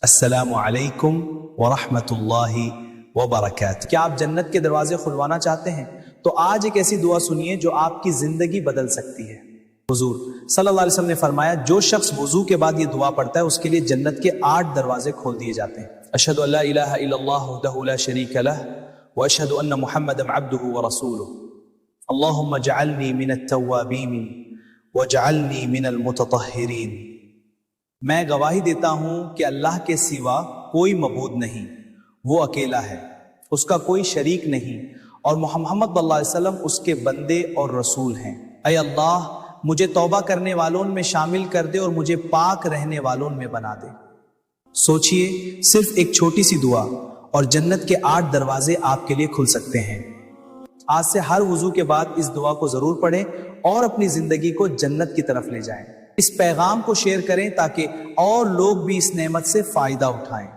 السلام علیکم ورحمۃ اللہ وبرکاتہ۔ کیا آپ جنت کے دروازے کھلوانا چاہتے ہیں؟ تو آج ایک ایسی دعا سنیے جو آپ کی زندگی بدل سکتی ہے۔ حضور صلی اللہ علیہ وسلم نے فرمایا جو شخص وضو کے بعد یہ دعا پڑھتا ہے اس کے لیے جنت کے 8 دروازے کھول دیے جاتے ہیں۔ اشہد ان لا الہ الا اللہ وحدہ لا شریک لہ واشہد ان محمدا عبدہ ورسولہ اللہم اجعلنی من التوابین واجعلنی من المتطہرین۔ میں گواہی دیتا ہوں کہ اللہ کے سوا کوئی معبود نہیں، وہ اکیلا ہے، اس کا کوئی شریک نہیں، اور محمد صلی اللہ علیہ وسلم اس کے بندے اور رسول ہیں۔ اے اللہ مجھے توبہ کرنے والوں میں شامل کر دے اور مجھے پاک رہنے والوں میں بنا دے۔ سوچئے صرف ایک چھوٹی سی دعا اور جنت کے 8 دروازے آپ کے لیے کھل سکتے ہیں۔ آج سے ہر وضو کے بعد اس دعا کو ضرور پڑھیں اور اپنی زندگی کو جنت کی طرف لے جائیں۔ اس پیغام کو شیئر کریں تاکہ اور لوگ بھی اس نعمت سے فائدہ اٹھائیں۔